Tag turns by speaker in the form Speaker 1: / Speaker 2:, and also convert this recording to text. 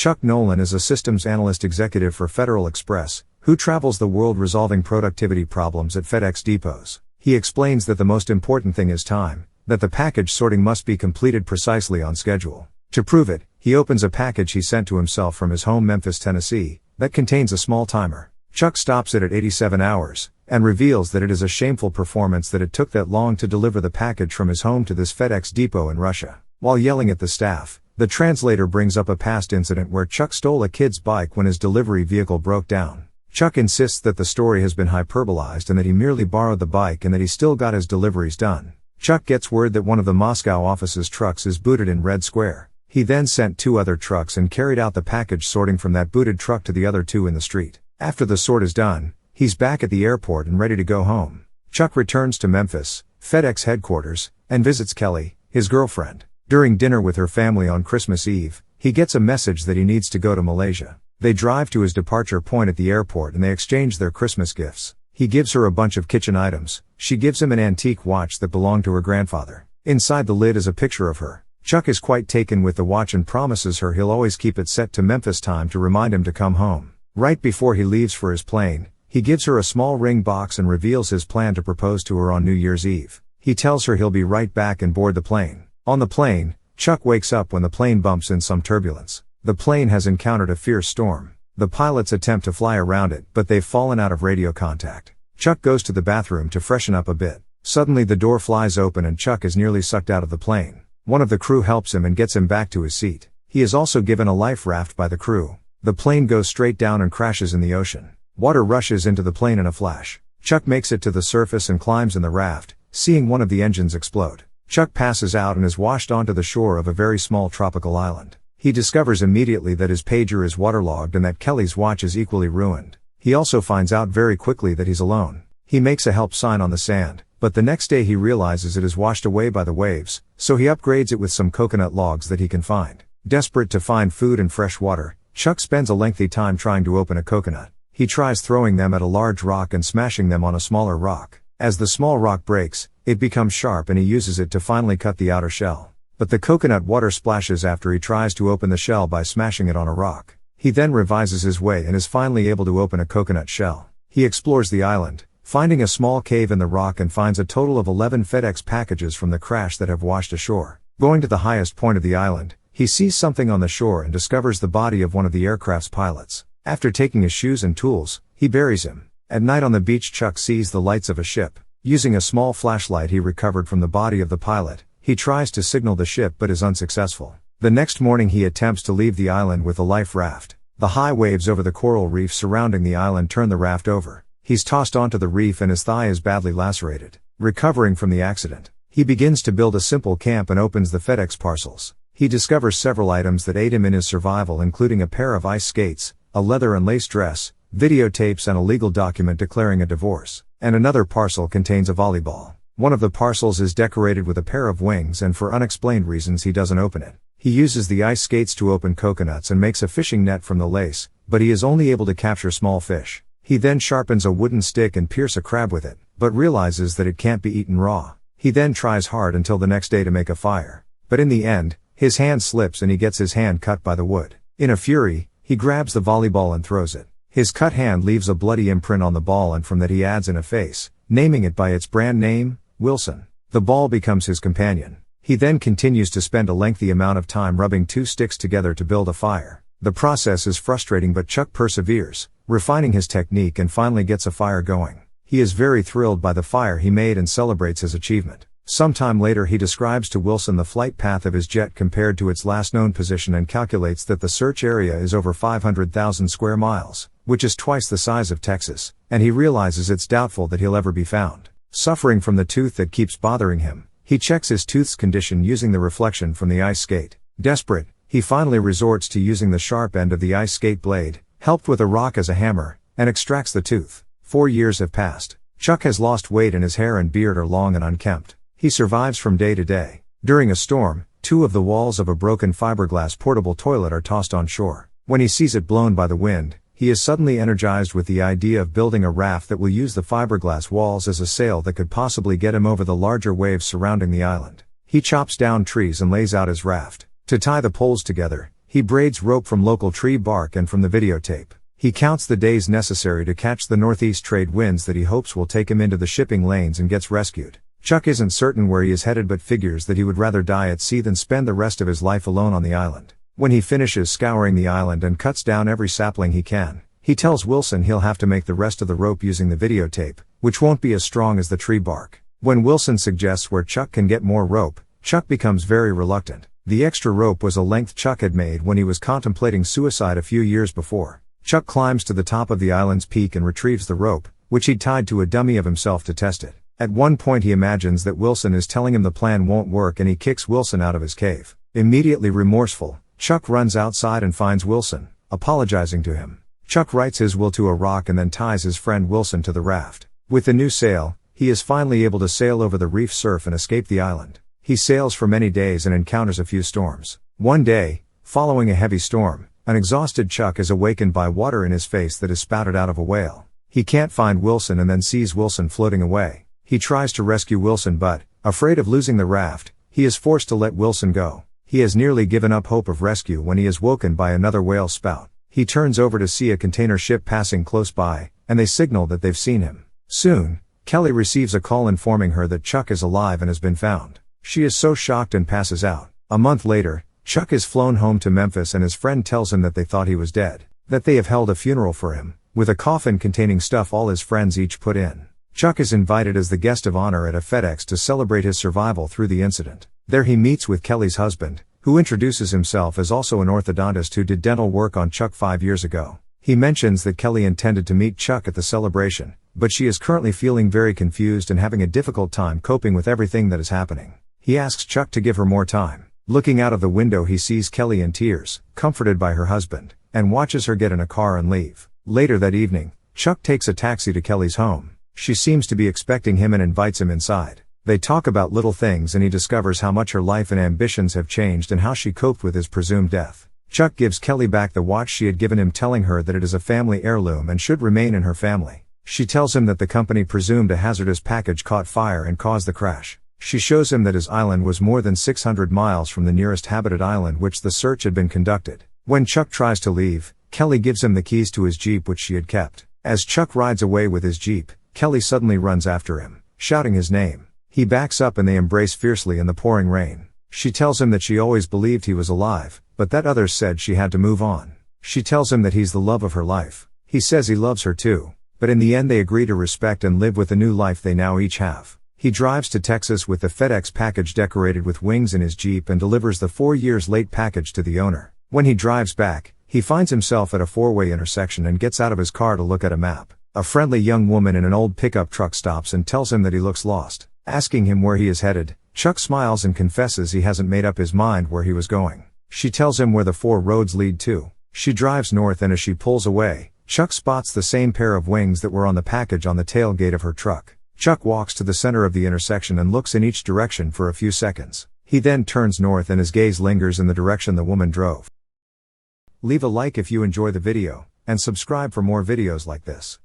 Speaker 1: Chuck Nolan is a systems analyst executive for Federal Express, who travels the world resolving productivity problems at FedEx depots. He explains that the most important thing is time, that the package sorting must be completed precisely on schedule. To prove it, he opens a package he sent to himself from his home Memphis, Tennessee, that contains a small timer. Chuck stops it at 87 hours, and reveals that it is a shameful performance that it took that long to deliver the package from his home to this FedEx depot in Russia. While yelling at the staff, the translator brings up a past incident where Chuck stole a kid's bike when his delivery vehicle broke down. Chuck insists that the story has been hyperbolized and that he merely borrowed the bike and that he still got his deliveries done. Chuck gets word that one of the Moscow office's trucks is booted in Red Square. He then sent 2 other trucks and carried out the package sorting from that booted truck to the other 2 in the street. After the sort is done, he's back at the airport and ready to go home. Chuck returns to Memphis, FedEx headquarters, and visits Kelly, his girlfriend. During dinner with her family on Christmas Eve, he gets a message that he needs to go to Malaysia. They drive to his departure point at the airport and they exchange their Christmas gifts. He gives her a bunch of kitchen items. She gives him an antique watch that belonged to her grandfather. Inside the lid is a picture of her. Chuck is quite taken with the watch and promises her he'll always keep it set to Memphis time to remind him to come home. Right before he leaves for his plane, he gives her a small ring box and reveals his plan to propose to her on New Year's Eve. He tells her he'll be right back and board the plane. On the plane, Chuck wakes up when the plane bumps in some turbulence. The plane has encountered a fierce storm. The pilots attempt to fly around it, but they've fallen out of radio contact. Chuck goes to the bathroom to freshen up a bit. Suddenly the door flies open and Chuck is nearly sucked out of the plane. One of the crew helps him and gets him back to his seat. He is also given a life raft by the crew. The plane goes straight down and crashes in the ocean. Water rushes into the plane in a flash. Chuck makes it to the surface and climbs in the raft, seeing one of the engines explode. Chuck passes out and is washed onto the shore of a very small tropical island. He discovers immediately that his pager is waterlogged and that Kelly's watch is equally ruined. He also finds out very quickly that he's alone. He makes a help sign on the sand, but the next day he realizes it is washed away by the waves, so he upgrades it with some coconut logs that he can find. Desperate to find food and fresh water, Chuck spends a lengthy time trying to open a coconut. He tries throwing them at a large rock and smashing them on a smaller rock. As the small rock breaks, it becomes sharp and he uses it to finally cut the outer shell. But the coconut water splashes after he tries to open the shell by smashing it on a rock. He then revises his way and is finally able to open a coconut shell. He explores the island, finding a small cave in the rock and finds a total of 11 FedEx packages from the crash that have washed ashore. Going to the highest point of the island, he sees something on the shore and discovers the body of one of the aircraft's pilots. After taking his shoes and tools, he buries him. At night on the beach, Chuck sees the lights of a ship. Using a small flashlight he recovered from the body of the pilot, he tries to signal the ship but is unsuccessful. The next morning he attempts to leave the island with a life raft. The high waves over the coral reef surrounding the island turn the raft over. He's tossed onto the reef and his thigh is badly lacerated. Recovering from the accident, he begins to build a simple camp and opens the FedEx parcels. He discovers several items that aid him in his survival, including a pair of ice skates, a leather and lace dress, videotapes and a legal document declaring a divorce. And another parcel contains a volleyball. One of the parcels is decorated with a pair of wings and for unexplained reasons he doesn't open it. He uses the ice skates to open coconuts and makes a fishing net from the lace, but he is only able to capture small fish. He then sharpens a wooden stick and pierces a crab with it, but realizes that it can't be eaten raw. He then tries hard until the next day to make a fire. But in the end, his hand slips and he gets his hand cut by the wood. In a fury, he grabs the volleyball and throws it. His cut hand leaves a bloody imprint on the ball and from that he adds in a face, naming it by its brand name, Wilson. The ball becomes his companion. He then continues to spend a lengthy amount of time rubbing 2 sticks together to build a fire. The process is frustrating but Chuck perseveres, refining his technique and finally gets a fire going. He is very thrilled by the fire he made and celebrates his achievement. Sometime later he describes to Wilson the flight path of his jet compared to its last known position and calculates that the search area is over 500,000 square miles, which is twice the size of Texas, and he realizes it's doubtful that he'll ever be found. Suffering from the tooth that keeps bothering him, he checks his tooth's condition using the reflection from the ice skate. Desperate, he finally resorts to using the sharp end of the ice skate blade, helped with a rock as a hammer, and extracts the tooth. 4 years have passed. Chuck has lost weight and his hair and beard are long and unkempt. He survives from day to day. During a storm, 2 of the walls of a broken fiberglass portable toilet are tossed on shore. When he sees it blown by the wind, he is suddenly energized with the idea of building a raft that will use the fiberglass walls as a sail that could possibly get him over the larger waves surrounding the island. He chops down trees and lays out his raft. To tie the poles together, He braids rope from local tree bark and from the videotape. He counts the days necessary to catch the northeast trade winds that he hopes will take him into the shipping lanes and gets rescued. Chuck isn't certain where he is headed but figures that he would rather die at sea than spend the rest of his life alone on the island. When he finishes scouring the island and cuts down every sapling he can, he tells Wilson he'll have to make the rest of the rope using the videotape, which won't be as strong as the tree bark. When Wilson suggests where Chuck can get more rope, Chuck becomes very reluctant. The extra rope was a length Chuck had made when he was contemplating suicide a few years before. Chuck climbs to the top of the island's peak and retrieves the rope, which he'd tied to a dummy of himself to test it. At one point he imagines that Wilson is telling him the plan won't work and he kicks Wilson out of his cave. Immediately remorseful, Chuck runs outside and finds Wilson, apologizing to him. Chuck writes his will to a rock and then ties his friend Wilson to the raft. With the new sail, he is finally able to sail over the reef surf and escape the island. He sails for many days and encounters a few storms. One day, following a heavy storm, an exhausted Chuck is awakened by water in his face that is spouted out of a whale. He can't find Wilson and then sees Wilson floating away. He tries to rescue Wilson but, afraid of losing the raft, he is forced to let Wilson go. He has nearly given up hope of rescue when he is woken by another whale spout. He turns over to see a container ship passing close by, and they signal that they've seen him. Soon, Kelly receives a call informing her that Chuck is alive and has been found. She is so shocked and passes out. A month later, Chuck is flown home to Memphis and his friend tells him that they thought he was dead, that they have held a funeral for him, with a coffin containing stuff all his friends each put in. Chuck is invited as the guest of honor at a FedEx to celebrate his survival through the incident. There he meets with Kelly's husband, who introduces himself as also an orthodontist who did dental work on Chuck 5 years ago. He mentions that Kelly intended to meet Chuck at the celebration, but she is currently feeling very confused and having a difficult time coping with everything that is happening. He asks Chuck to give her more time. Looking out of the window he sees Kelly in tears, comforted by her husband, and watches her get in a car and leave. Later that evening, Chuck takes a taxi to Kelly's home. She seems to be expecting him and invites him inside. They talk about little things and he discovers how much her life and ambitions have changed and how she coped with his presumed death. Chuck gives Kelly back the watch she had given him, telling her that it is a family heirloom and should remain in her family. She tells him that the company presumed a hazardous package caught fire and caused the crash. She shows him that his island was more than 600 miles from the nearest habited island which the search had been conducted. When Chuck tries to leave, Kelly gives him the keys to his Jeep which she had kept. As Chuck rides away with his Jeep, Kelly suddenly runs after him, shouting his name. He backs up and they embrace fiercely in the pouring rain. She tells him that she always believed he was alive, but that others said she had to move on. She tells him that he's the love of her life. He says he loves her too, but in the end they agree to respect and live with the new life they now each have. He drives to Texas with the FedEx package decorated with wings in his Jeep and delivers the 4 years late package to the owner. When he drives back, he finds himself at a four-way intersection and gets out of his car to look at a map. A friendly young woman in an old pickup truck stops and tells him that he looks lost. Asking him where he is headed, Chuck smiles and confesses he hasn't made up his mind where he was going. She tells him where the 4 roads lead to. She drives north and as she pulls away, Chuck spots the same pair of wings that were on the package on the tailgate of her truck. Chuck walks to the center of the intersection and looks in each direction for a few seconds. He then turns north and his gaze lingers in the direction the woman drove. Leave a like if you enjoy the video, and subscribe for more videos like this.